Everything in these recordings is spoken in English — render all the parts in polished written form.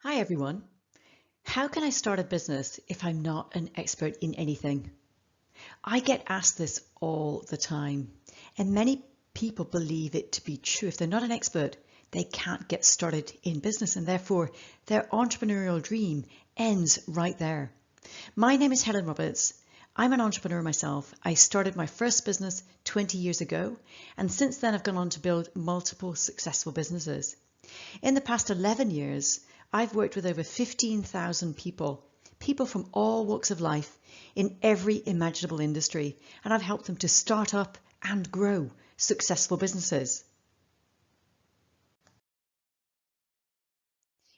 Hi everyone. How can I start a business if I'm not an expert in anything? I get asked this all the time, and many people believe it to be true. If they're not an expert, they can't get started in business, and therefore their entrepreneurial dream ends right there. My name is Helen Roberts. I'm an entrepreneur myself. I started my first business 20 years ago, and since then I've gone on to build multiple successful businesses. In the past 11 years, I've worked with over 15,000 people from all walks of life in every imaginable industry, and I've helped them to start up and grow successful businesses.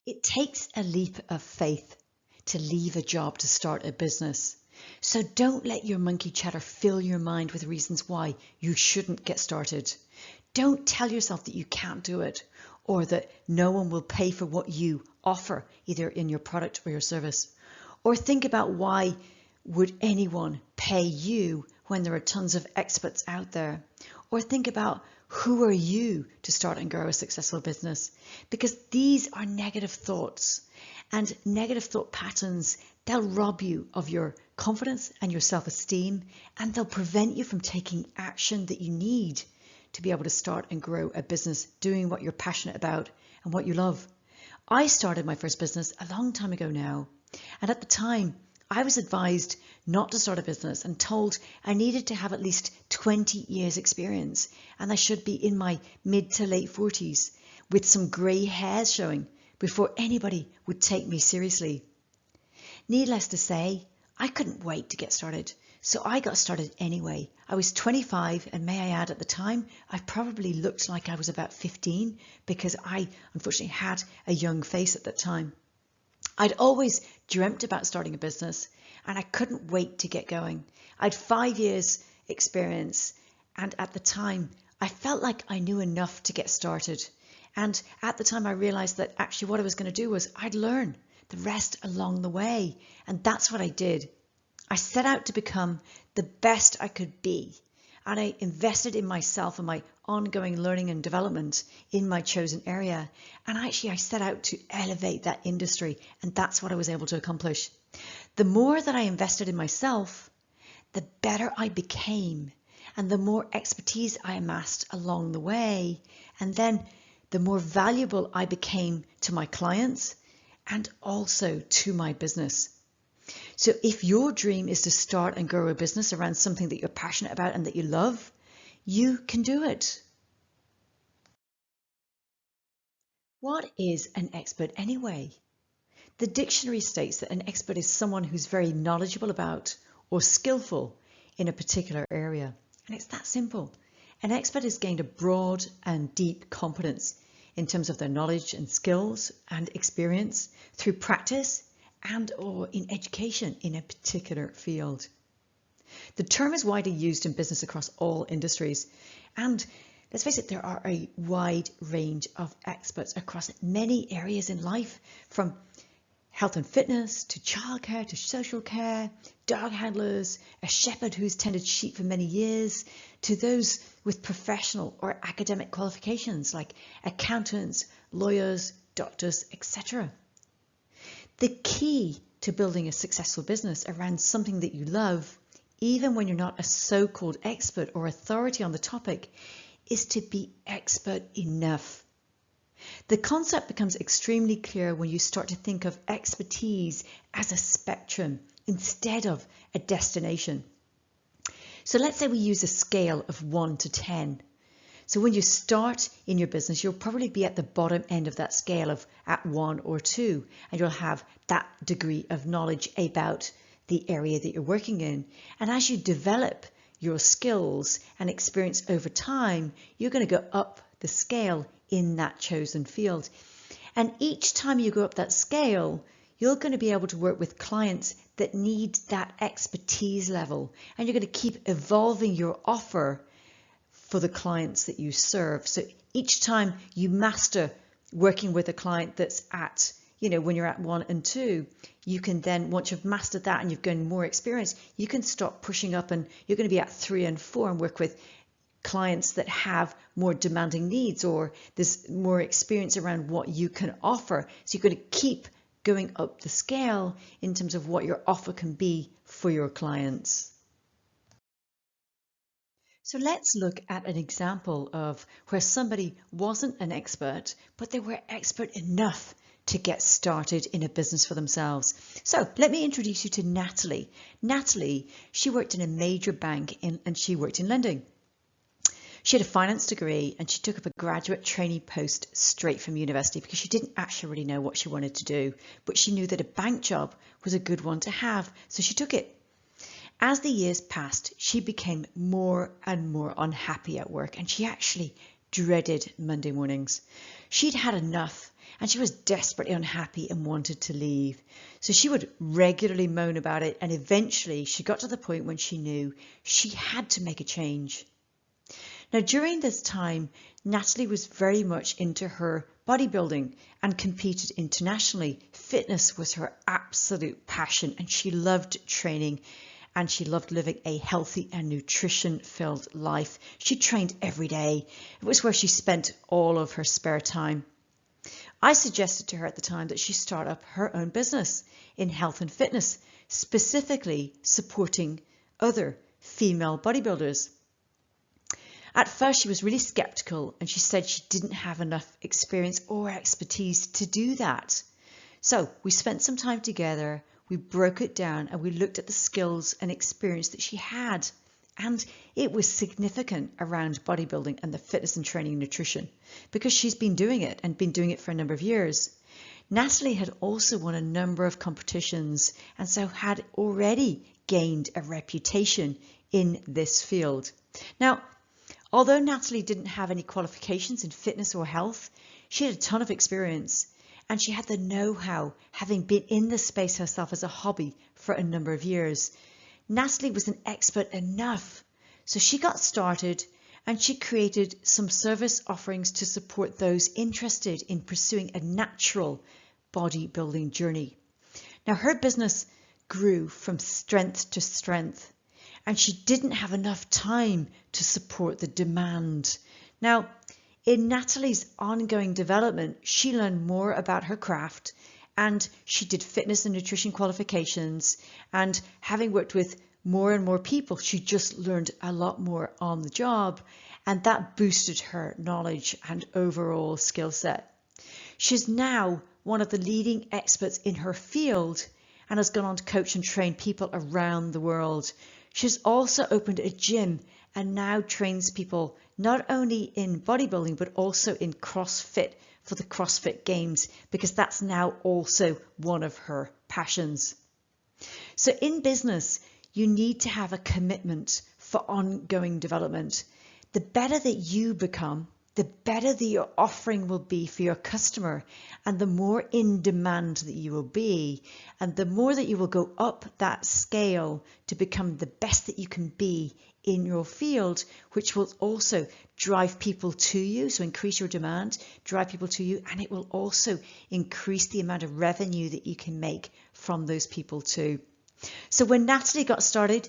It takes a leap of faith to leave a job to start a business. So don't let your monkey chatter fill your mind with reasons why you shouldn't get started. Don't tell yourself that you can't do it or that no one will pay for what you offer, either in your product or your service. Or think about why would anyone pay you when there are tons of experts out there? Or think about who are you to start and grow a successful business? Because these are negative thoughts, and negative thought patterns, they'll rob you of your confidence and your self-esteem, and they'll prevent you from taking action that you need to be able to start and grow a business doing what you're passionate about and what you love. I started my first business a long time ago now, and at the time I was advised not to start a business and told I needed to have at least 20 years experience and I should be in my mid to late 40s with some grey hairs showing before anybody would take me seriously. Needless to say, I couldn't wait to get started, so I got started anyway. I was 25, and may I add, at the time, I probably looked like I was about 15 because I unfortunately had a young face at that time. I'd always dreamt about starting a business, and I couldn't wait to get going. I'd 5 years experience, and at the time, I felt like I knew enough to get started. And at the time, I realized that actually what I was going to do was I'd learn the rest along the way. And that's what I did. I set out to become the best I could be. And I invested in myself and my ongoing learning and development in my chosen area. And actually, I set out to elevate that industry. And that's what I was able to accomplish. The more that I invested in myself, the better I became. And the more expertise I amassed along the way. And then the more valuable I became to my clients and also to my business. So if your dream is to start and grow a business around something that you're passionate about and that you love, you can do it. What is an expert anyway? The dictionary states that an expert is someone who's very knowledgeable about or skillful in a particular area. And it's that simple. An expert has gained a broad and deep competence in terms of their knowledge and skills and experience through practice and or in education in a particular field. The term is widely used in business across all industries, and let's face it, there are a wide range of experts across many areas in life, from health and fitness to childcare to social care, dog handlers, a shepherd who's tended sheep for many years, to those with professional or academic qualifications like accountants, lawyers, doctors, etc. The key to building a successful business around something that you love, even when you're not a so-called expert or authority on the topic, is to be expert enough. The concept becomes extremely clear when you start to think of expertise as a spectrum instead of a destination. So let's say we use a scale of 1 to 10. So when you start in your business, you'll probably be at the bottom end of that scale of at 1 or 2, and you'll have that degree of knowledge about the area that you're working in. And as you develop your skills and experience over time, you're going to go up the scale in that chosen field. And each time you go up that scale, you're going to be able to work with clients that need that expertise level, and you're going to keep evolving your offer for the clients that you serve. So each time you master working with a client that's at, when you're at 1 and 2, you can then, once you've mastered that and you've gained more experience, you can start pushing up and you're going to be at 3 and 4 and work with clients that have more demanding needs, or there's more experience around what you can offer. So you're going to keep going up the scale in terms of what your offer can be for your clients. So let's look at an example of where somebody wasn't an expert, but they were expert enough to get started in a business for themselves. So let me introduce you to Natalie. Natalie, she worked in a major bank and she worked in lending. She had a finance degree and she took up a graduate trainee post straight from university because she didn't actually really know what she wanted to do, but she knew that a bank job was a good one to have, so she took it. As the years passed, she became more and more unhappy at work, and she actually dreaded Monday mornings. She'd had enough and she was desperately unhappy and wanted to leave. So she would regularly moan about it, and eventually she got to the point when she knew she had to make a change. Now, during this time, Natalie was very much into her bodybuilding and competed internationally. Fitness was her absolute passion, and she loved training. And she loved living a healthy and nutrition-filled life. She trained every day. It was where she spent all of her spare time. I suggested to her at the time that she start up her own business in health and fitness, specifically supporting other female bodybuilders. At first, she was really skeptical, and she said she didn't have enough experience or expertise to do that. So we spent some time together. We broke it down and we looked at the skills and experience that she had. And it was significant around bodybuilding and the fitness and training and nutrition, because she's been doing it and been doing it for a number of years. Natalie had also won a number of competitions and so had already gained a reputation in this field. Now, although Natalie didn't have any qualifications in fitness or health, she had a ton of experience. And she had the know-how, having been in the space herself as a hobby for a number of years. Natalie was an expert enough, so she got started and she created some service offerings to support those interested in pursuing a natural bodybuilding journey. Now, her business grew from strength to strength, and she didn't have enough time to support the demand. Now, in Natalie's ongoing development, she learned more about her craft, and she did fitness and nutrition qualifications, and having worked with more and more people, she just learned a lot more on the job, and that boosted her knowledge and overall skill set. She's now one of the leading experts in her field and has gone on to coach and train people around the world. She's also opened a gym and now trains people not only in bodybuilding, but also in CrossFit for the CrossFit Games, because that's now also one of her passions. So in business, you need to have a commitment for ongoing development. The better that you become, the better that your offering will be for your customer, and the more in demand that you will be, and the more that you will go up that scale to become the best that you can be in your field, which will also drive people to you. So increase your demand, drive people to you, and it will also increase the amount of revenue that you can make from those people too. So when Natalie got started,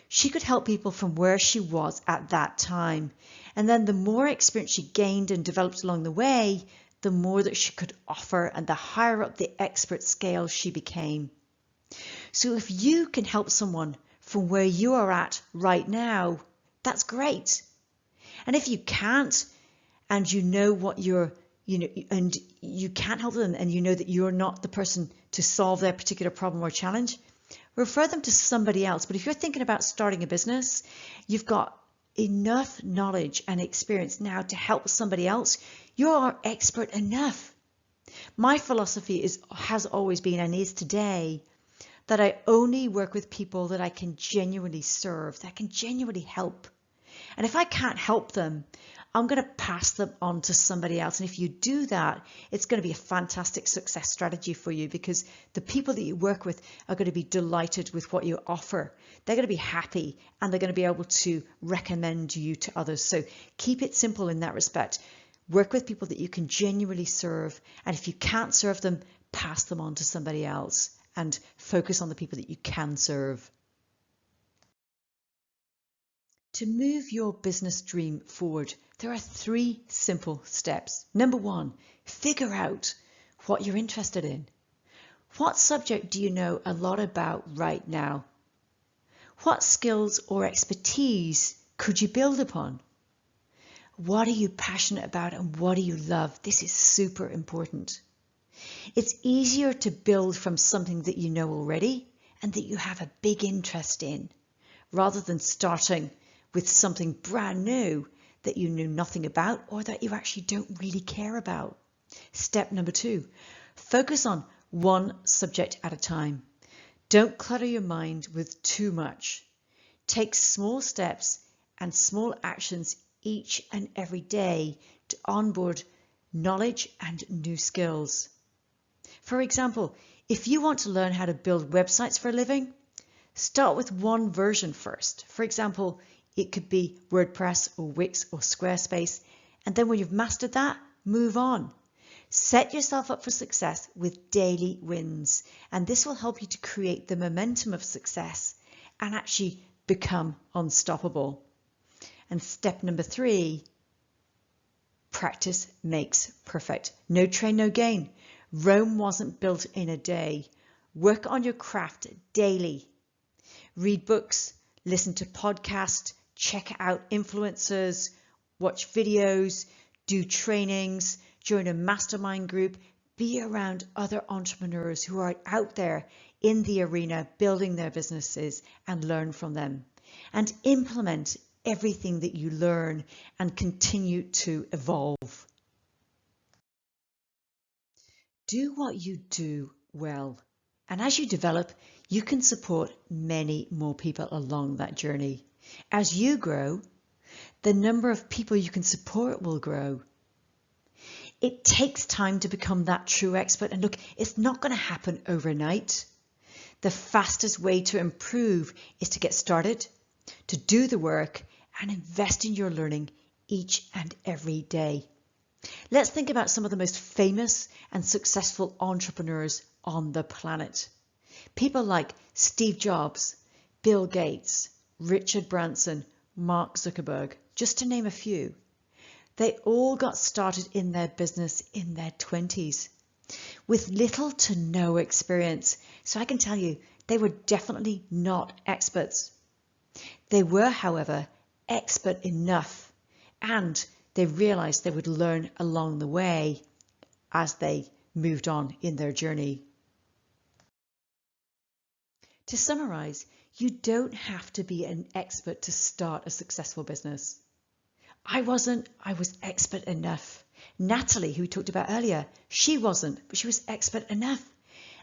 she could help people from where she was at that time. And then the more experience she gained and developed along the way, the more that she could offer and the higher up the expert scale she became. So if you can help someone from where you are at right now, that's great. And if you can't, and you know what and you can't help them, and you know that you're not the person to solve their particular problem or challenge, refer them to somebody else. But if you're thinking about starting a business, you've got enough knowledge and experience now to help somebody else. You're expert enough. My philosophy has always been, and is today, that I only work with people that I can genuinely serve, that I can genuinely help. And if I can't help them, I'm going to pass them on to somebody else. And if you do that, it's going to be a fantastic success strategy for you, because the people that you work with are going to be delighted with what you offer. They're going to be happy, and they're going to be able to recommend you to others. So keep it simple in that respect. Work with people that you can genuinely serve. And if you can't serve them, pass them on to somebody else and focus on the people that you can serve. To move your business dream forward, there are 3 simple steps. Number 1, figure out what you're interested in. What subject do you know a lot about right now? What skills or expertise could you build upon? What are you passionate about and what do you love? This is super important. It's easier to build from something that you know already and that you have a big interest in, rather than starting with something brand new that you knew nothing about or that you actually don't really care about. Step number 2, focus on one subject at a time. Don't clutter your mind with too much. Take small steps and small actions each and every day to onboard knowledge and new skills. For example, if you want to learn how to build websites for a living, start with one version first. For example, it could be WordPress or Wix or Squarespace, and then when you've mastered that, move on. Set yourself up for success with daily wins, and this will help you to create the momentum of success and actually become unstoppable. And step number 3, practice makes perfect. No train, no gain. Rome wasn't built in a day. Work on your craft daily. Read books, listen to podcasts, check out influencers, watch videos, do trainings, join a mastermind group, be around other entrepreneurs who are out there in the arena building their businesses and learn from them. And implement everything that you learn and continue to evolve. Do what you do well. And as you develop, you can support many more people along that journey. As you grow, the number of people you can support will grow. It takes time to become that true expert. And look, it's not going to happen overnight. The fastest way to improve is to get started, to do the work, and invest in your learning each and every day. Let's think about some of the most famous and successful entrepreneurs on the planet. People like Steve Jobs, Bill Gates, Richard Branson, Mark Zuckerberg, just to name a few. They all got started in their business in their 20s with little to no experience. So I can tell you, they were definitely not experts. They were, however, expert enough, and they realized they would learn along the way as they moved on in their journey. To summarize, you don't have to be an expert to start a successful business. I was expert enough. Natalie, who we talked about earlier, she wasn't, but she was expert enough.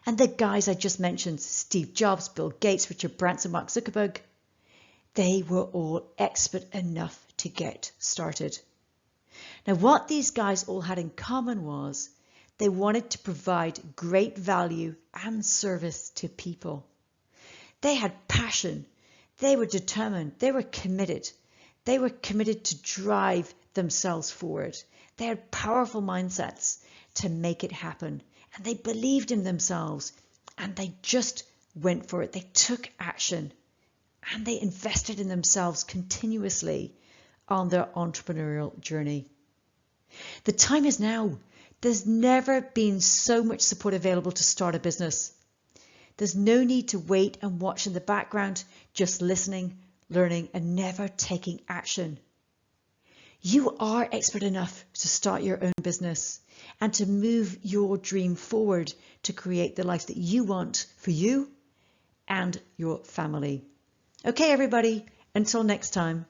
And the guys I just mentioned, Steve Jobs, Bill Gates, Richard Branson, Mark Zuckerberg, they were all expert enough to get started. Now, what these guys all had in common was they wanted to provide great value and service to people. They had passion. They were determined. They were committed. They were committed to drive themselves forward. They had powerful mindsets to make it happen. And they believed in themselves. And they just went for it. They took action. And they invested in themselves continuously on their entrepreneurial journey. The time is now. There's never been so much support available to start a business. There's no need to wait and watch in the background, just listening, learning, and never taking action. You are expert enough to start your own business and to move your dream forward to create the life that you want for you and your family. Okay, everybody, until next time.